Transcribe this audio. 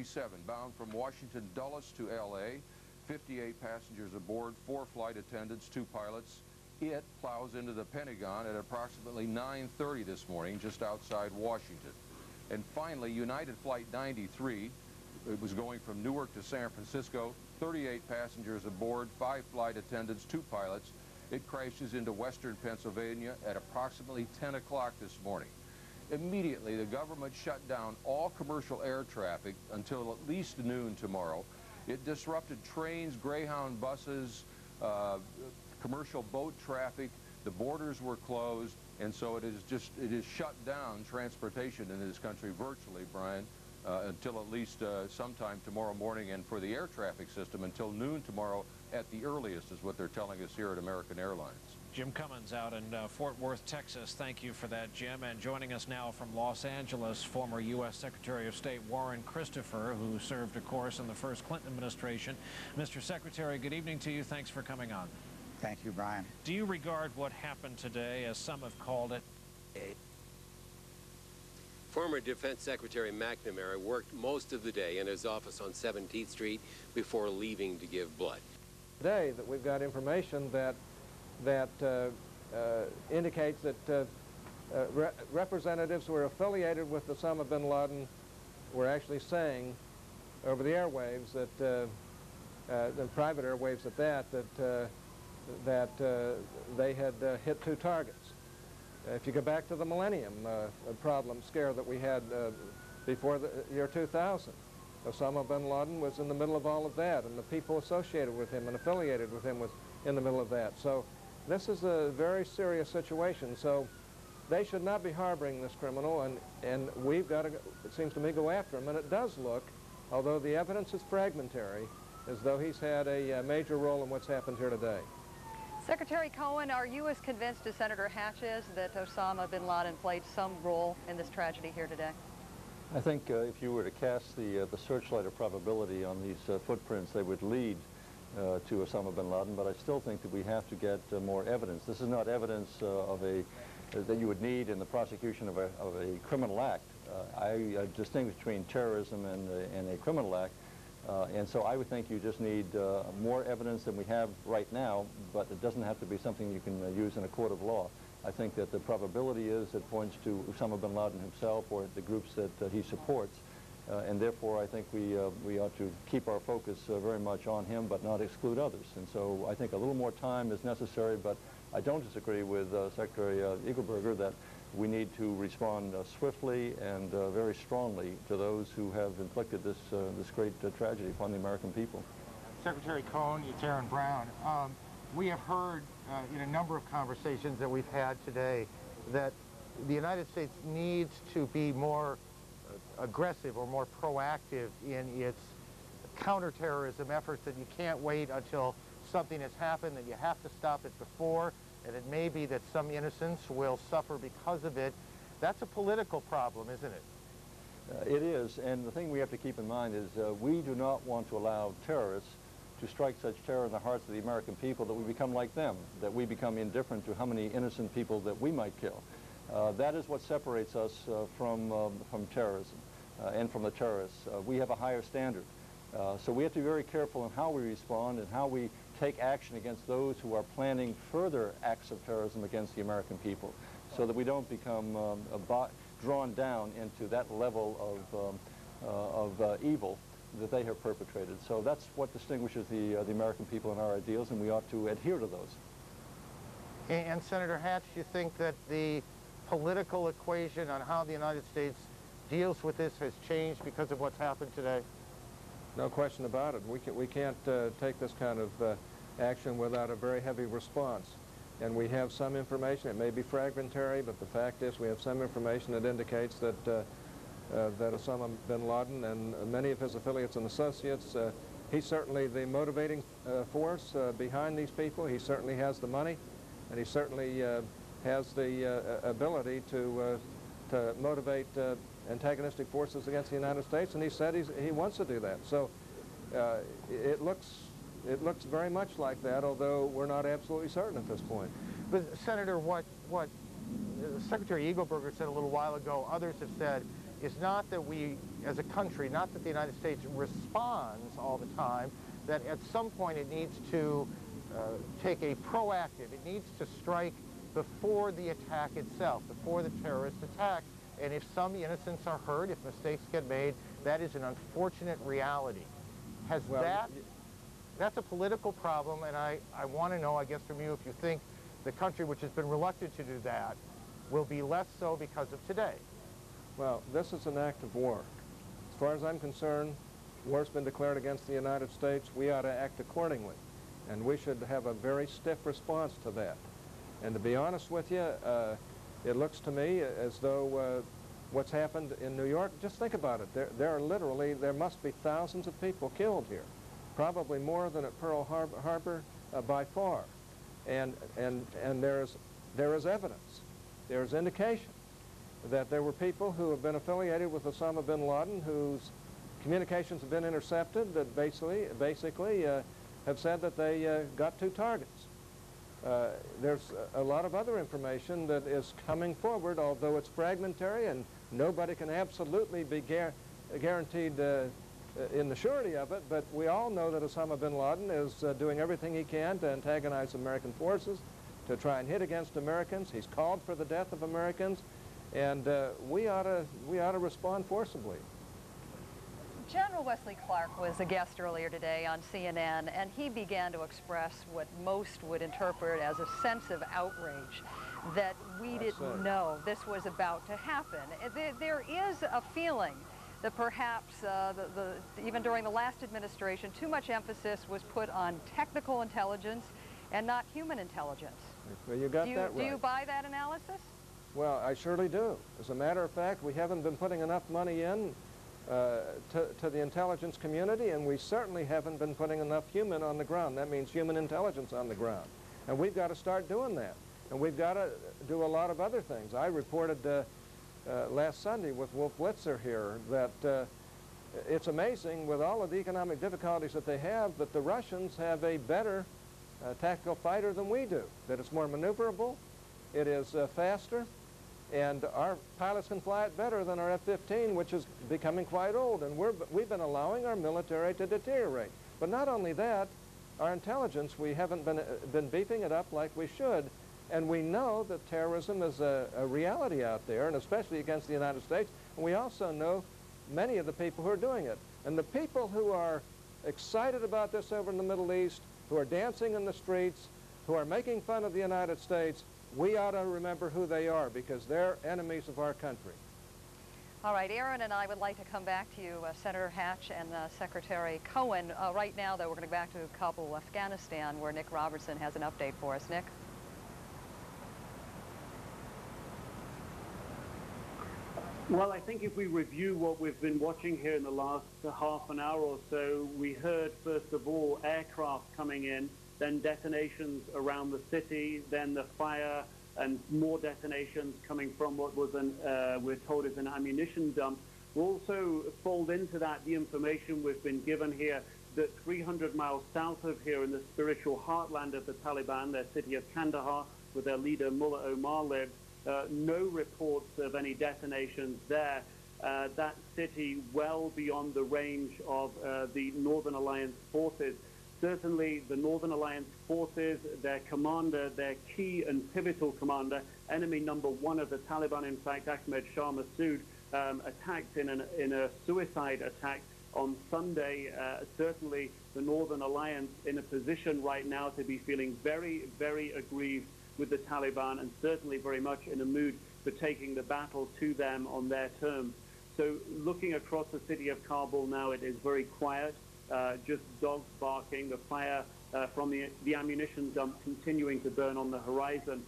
737 bound from Washington Dulles to L.A. 58 passengers aboard, 4 flight attendants, 2 pilots. It plows into the Pentagon at approximately 9:30 this morning, just outside Washington. And finally, United Flight 93, it was going from Newark to San Francisco, 38 passengers aboard, 5 flight attendants, 2 pilots. It crashes into western Pennsylvania at approximately 10 o'clock this morning. Immediately, the government shut down all commercial air traffic until at least noon tomorrow. It disrupted trains, Greyhound buses, commercial boat traffic. The borders were closed, and so it is shut down transportation in this country virtually, Brian, until at least sometime tomorrow morning, and for the air traffic system until noon tomorrow at the earliest is what they're telling us here at American Airlines. Jim Cummins out in Fort Worth, Texas. Thank you for that, Jim. And joining us now from Los Angeles, former U.S. Secretary of State Warren Christopher, who served, of course, in the first Clinton administration. Mr. Secretary, good evening to you. Thanks for coming on. Thank you, Brian. Do you regard what happened today, as some have called it, Former Defense Secretary McNamara worked most of the day in his office on 17th Street before leaving to give blood. Today that we've got information that indicates that representatives who are affiliated with Osama bin Laden were actually saying over the airwaves that, the private airwaves at that they had hit 2 targets. If you go back to the Millennium problem scare that we had before the year 2000, Osama bin Laden was in the middle of all of that, and the people associated with him and affiliated with him was in the middle of that. So this is a very serious situation. So they should not be harboring this criminal, and we've got to, it seems to me, go after him. And it does look, although the evidence is fragmentary, as though he's had a major role in what's happened here today. Secretary Cohen, are you as convinced as Senator Hatch is that Osama bin Laden played some role in this tragedy here today? I think if you were to cast the searchlight of probability on these footprints, they would lead to Osama bin Laden, but I still think that we have to get more evidence. This is not evidence that you would need in the prosecution of a criminal act. I distinguish between terrorism and a criminal act. And so I would think you just need more evidence than we have right now, but it doesn't have to be something you can use in a court of law. I think that the probability is it points to Osama bin Laden himself or the groups that he supports, and therefore I think we ought to keep our focus very much on him but not exclude others. And so I think a little more time is necessary, but I don't disagree with Secretary Eagleburger that we need to respond swiftly and very strongly to those who have inflicted this great tragedy upon the American people. Secretary Cohen, it's Aaron Brown. We have heard in a number of conversations that we've had today that the United States needs to be more aggressive or more proactive in its counterterrorism efforts, that you can't wait until something has happened, that you have to stop it before, and it may be that some innocents will suffer because of it. That's a political problem, isn't it? It is, and the thing we have to keep in mind is we do not want to allow terrorists to strike such terror in the hearts of the American people that we become like them, that we become indifferent to how many innocent people that we might kill. That is what separates us from terrorism and from the terrorists. We have a higher standard. So we have to be very careful in how we respond and how we take action against those who are planning further acts of terrorism against the American people, so that we don't become drawn down into that level of evil that they have perpetrated. So that's what distinguishes the American people and our ideals, and we ought to adhere to those. And Senator Hatch, you think that the political equation on how the United States deals with this has changed because of what's happened today? No question about it. We can't take this kind of action without a very heavy response. And we have some information. It may be fragmentary, but the fact is we have some information that indicates that that Osama bin Laden and many of his affiliates and associates, he's certainly the motivating force behind these people. He certainly has the money, and he certainly has the ability to motivate antagonistic forces against the United States, and he said he wants to do that. So it looks very much like that, although we're not absolutely certain at this point. But Senator, what Secretary Eagleburger said a little while ago, others have said, is not that we, as a country, not that the United States responds all the time, that at some point it needs to take a proactive, it needs to strike before the attack itself, before the terrorist attack. And if some innocents are hurt, if mistakes get made, that is an unfortunate reality. That's a political problem, and I want to know, I guess, from you, if you think the country which has been reluctant to do that will be less so because of today. Well, this is an act of war. As far as I'm concerned, war's been declared against the United States. We ought to act accordingly, and we should have a very stiff response to that. And to be honest with you, it looks to me as though what's happened in New York, just think about it. There must be thousands of people killed here, probably more than at Pearl Harbor by far. And there is evidence, there is indication that there were people who have been affiliated with Osama bin Laden whose communications have been intercepted that basically have said that they got 2 targets. There's a lot of other information that is coming forward, although it's fragmentary and nobody can absolutely be guaranteed in the surety of it, but we all know that Osama bin Laden is doing everything he can to antagonize American forces, to try and hit against Americans. He's called for the death of Americans, and we ought to respond forcibly. General Wesley Clark was a guest earlier today on CNN, and he began to express what most would interpret as a sense of outrage that we didn't know this was about to happen. There is a feeling that perhaps even during the last administration, too much emphasis was put on technical intelligence and not human intelligence. Well, you got that right. Do you buy that analysis? Well, I surely do. As a matter of fact, we haven't been putting enough money in to the intelligence community, and we certainly haven't been putting enough human on the ground. That means human intelligence on the ground. And we've got to start doing that. And we've got to do a lot of other things. I reported last Sunday with Wolf Blitzer here that it's amazing, with all of the economic difficulties that they have, that the Russians have a better tactical fighter than we do, that it's more maneuverable, it is faster, and our pilots can fly it better than our F-15, which is becoming quite old, and we've been allowing our military to deteriorate. But not only that, our intelligence, we haven't been beefing it up like we should, and we know that terrorism is a reality out there, and especially against the United States, and we also know many of the people who are doing it. And the people who are excited about this over in the Middle East, who are dancing in the streets, who are making fun of the United States, we ought to remember who they are, because they're enemies of our country. All right, Aaron and I would like to come back to you, Senator Hatch and Secretary Cohen. Right now, though, we're going to go back to Kabul, Afghanistan, where Nick Robertson has an update for us. Nick? Well, I think if we review what we've been watching here in the last half an hour or so, we heard, first of all, aircraft coming in, then detonations around the city, then the fire, and more detonations coming from what was we're told is an ammunition dump. We'll also fold into that the information we've been given here that 300 miles south of here in the spiritual heartland of the Taliban, their city of Kandahar, where their leader Mullah Omar lives, no reports of any detonations there. That city well beyond the range of the Northern Alliance forces. Certainly the Northern Alliance forces, their commander, their key and pivotal commander, enemy number 1 of the Taliban, in fact, Ahmed Shah Massoud, attacked in a suicide attack on Sunday. Certainly the Northern Alliance in a position right now to be feeling very, very aggrieved with the Taliban, and certainly very much in a mood for taking the battle to them on their terms. So looking across the city of Kabul now, it is very quiet. Just dogs barking, the fire from the ammunition dump continuing to burn on the horizon.